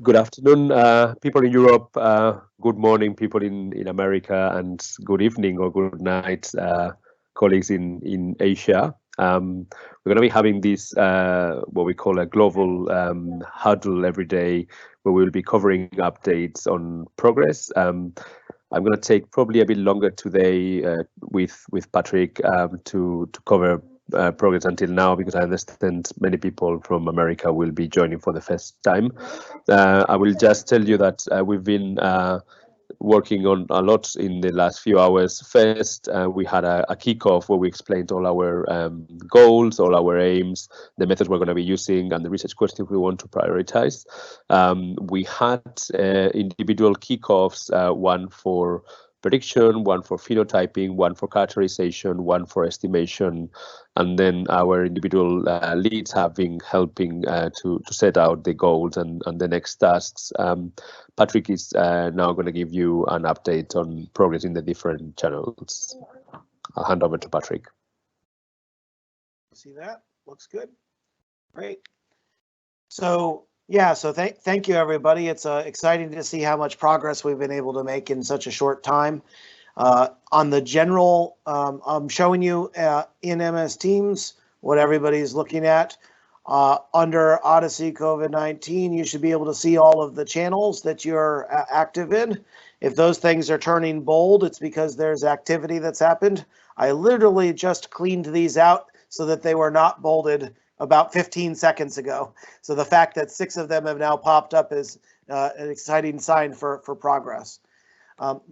Good afternoon, people in Europe. Good morning, people in America, and good evening or good night, colleagues in Asia. We're going to be having this what we call a global huddle every day, where we'll be covering updates on progress. I'm going to take probably a bit longer today with Patrick to cover progress until now, because I understand many people from America will be joining for the first time. I will just tell you that we've been working on a lot in the last few hours. First, we had a kickoff where we explained all our goals, all our aims, the methods we're going to be using, and the research questions we want to prioritize. We had individual kickoffs, one for prediction, one for phenotyping, one for characterization, one for estimation, and then our individual leads have been helping to set out the goals and the next tasks. Patrick is now going to give you an update on progress in the different channels. I'll hand over to Patrick. See that? Looks good. Great. So yeah, so thank you everybody. It's exciting to see how much progress we've been able to make in such a short time. On the general, I'm showing you in MS Teams what everybody's looking at. Under OHDSI COVID-19, you should be able to see all of the channels that you're active in. If those things are turning bold, it's because there's activity that's happened. I literally just cleaned these out so that they were not bolded about 15 seconds ago. So the fact that 6 of them have now popped up is an exciting sign for progress.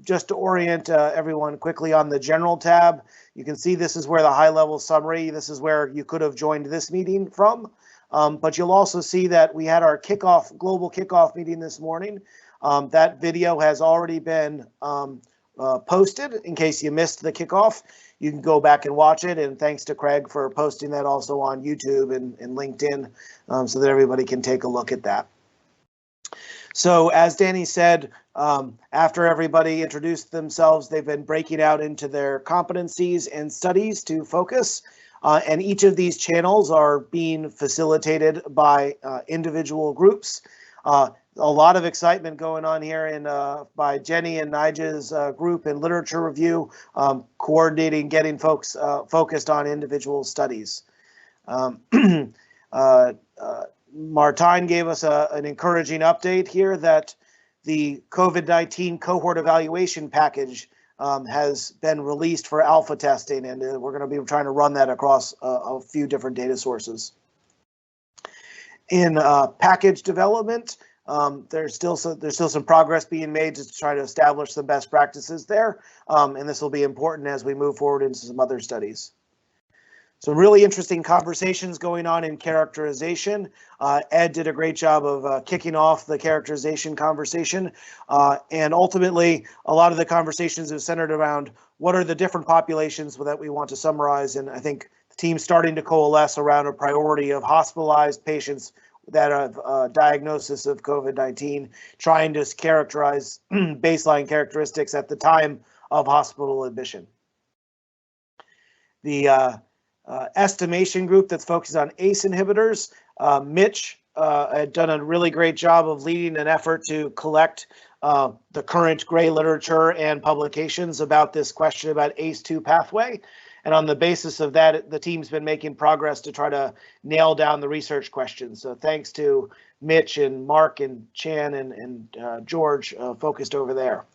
Just to orient everyone quickly on the general tab, you can see this is where the high-level summary, this is where you could have joined this meeting from. But you'll also see that we had our global kickoff meeting this morning. That video has already been posted in case you missed the kickoff. You can go back and watch it, and thanks to Craig for posting that also on YouTube and LinkedIn so that everybody can take a look at that. So as Danny said, after everybody introduced themselves, they've been breaking out into their competencies and studies to focus. And each of these channels are being facilitated by individual groups. A lot of excitement going on here by Jenny and Nigel's group in literature review, coordinating, getting folks focused on individual studies. Martijn gave us an encouraging update here that the COVID-19 cohort evaluation package has been released for alpha testing, and we're going to be trying to run that across a few different data sources. In package development, there's still some progress being made to try to establish some best practices there, and this will be important as we move forward into some other studies. Some really interesting conversations going on in characterization. Ed did a great job of kicking off the characterization conversation. And ultimately, a lot of the conversations have centered around what are the different populations that we want to summarize. And I think the team's starting to coalesce around a priority of hospitalized patients that have a diagnosis of COVID-19, trying to characterize baseline characteristics at the time of hospital admission. The estimation group that's focused on ACE inhibitors. Mitch had done a really great job of leading an effort to collect the current gray literature and publications about this question about ACE2 pathway. And on the basis of that, the team's been making progress to try to nail down the research questions. So thanks to Mitch and Mark and Chan and George focused over there.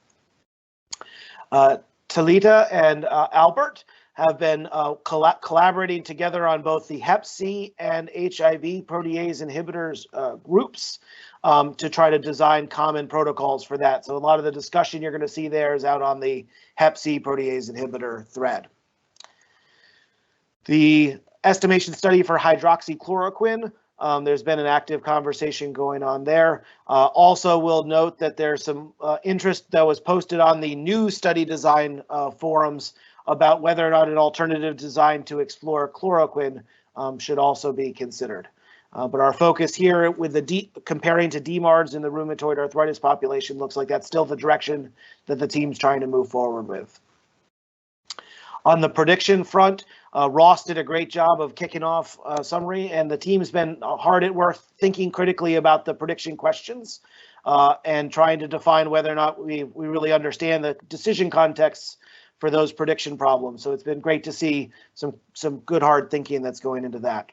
Talita and Albert have been collaborating together on both the Hep C and HIV protease inhibitors groups to try to design common protocols for that. So a lot of the discussion you're going to see there is out on the Hep C protease inhibitor thread. The estimation study for hydroxychloroquine, there's been an active conversation going on there. Also, we'll note that there's some interest that was posted on the new study design forums about whether or not an alternative design to explore chloroquine should also be considered. But our focus here with the comparing to DMARDs in the rheumatoid arthritis population looks like that's still the direction that the team's trying to move forward with. On the prediction front, Ross did a great job of kicking off summary, and the team's been hard at work thinking critically about the prediction questions and trying to define whether or not we really understand the decision contexts for those prediction problems. So it's been great to see some good hard thinking that's going into that.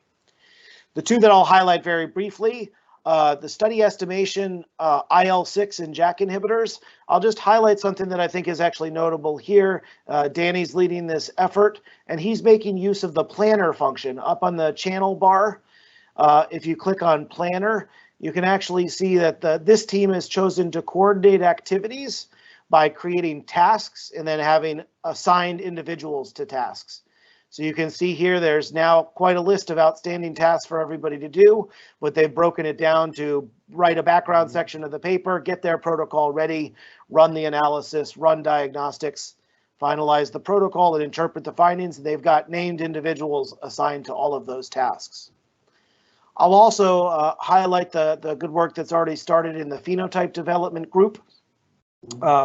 The two that I'll highlight very briefly, the study estimation, IL-6 and JAK inhibitors. I'll just highlight something that I think is actually notable here. Danny's leading this effort, and he's making use of the planner function up on the channel bar. If you click on planner, you can actually see that this team has chosen to coordinate activities by creating tasks and then having assigned individuals to tasks. So you can see here there's now quite a list of outstanding tasks for everybody to do, but they've broken it down to write a background section of the paper, get their protocol ready, run the analysis, run diagnostics, finalize the protocol, and interpret the findings. They've got named individuals assigned to all of those tasks. I'll also highlight the good work that's already started in the phenotype development group.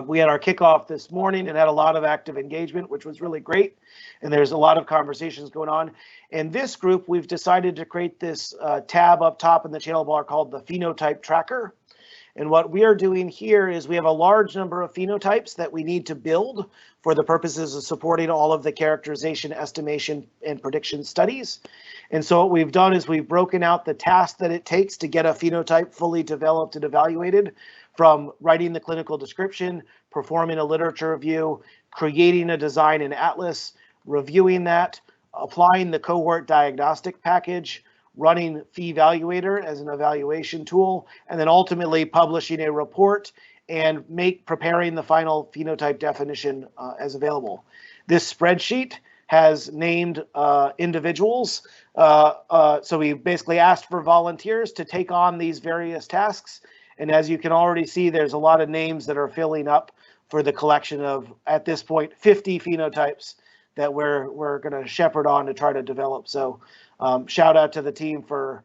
We had our kickoff this morning and had a lot of active engagement, which was really great. And there's a lot of conversations going on. In this group, we've decided to create this tab up top in the channel bar called the Phenotype Tracker. And what we are doing here is we have a large number of phenotypes that we need to build for the purposes of supporting all of the characterization, estimation, and prediction studies. And so what we've done is we've broken out the task that it takes to get a phenotype fully developed and evaluated, from writing the clinical description, performing a literature review, creating a design and atlas, reviewing that, applying the cohort diagnostic package, running Phe-Evaluator as an evaluation tool, and then ultimately publishing a report and preparing the final phenotype definition as available. This spreadsheet has named individuals. So we basically asked for volunteers to take on these various tasks. And as you can already see, there's a lot of names that are filling up for the collection of, at this point, 50 phenotypes that we're going to shepherd on to try to develop. So shout out to the team for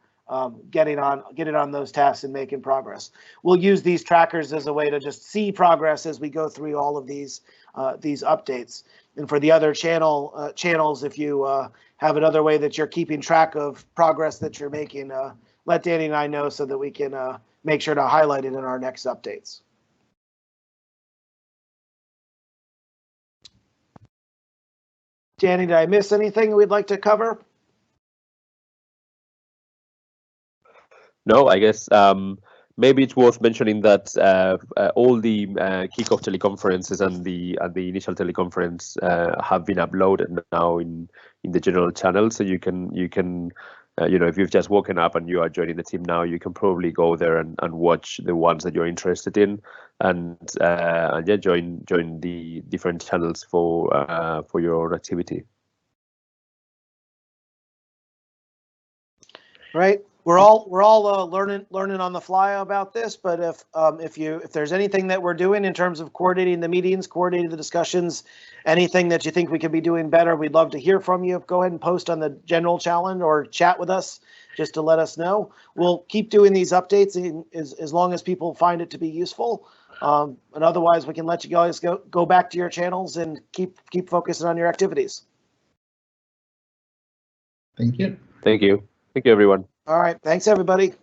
getting on those tasks and making progress. We'll use these trackers as a way to just see progress as we go through all of these updates. And for the other channels, if you have another way that you're keeping track of progress that you're making, let Danny and I know so that we can make sure to highlight it in our next updates. Danny, did I miss anything we'd like to cover? No, I guess maybe it's worth mentioning that all the kickoff teleconferences and the initial teleconference have been uploaded now in the general channel, so you can if you've just woken up and you are joining the team now, you can probably go there and watch the ones that you're interested in, and yeah, join the different channels for your own activity. Right. We're all learning on the fly about this, but if there's anything that we're doing in terms of coordinating the meetings, coordinating the discussions, anything that you think we could be doing better, we'd love to hear from you. Go ahead and post on the general challenge or chat with us just to let us know. We'll keep doing these updates as long as people find it to be useful. And otherwise, we can let you guys go back to your channels and keep focusing on your activities. Thank you. Thank you. Thank you, everyone. All right. Thanks, everybody.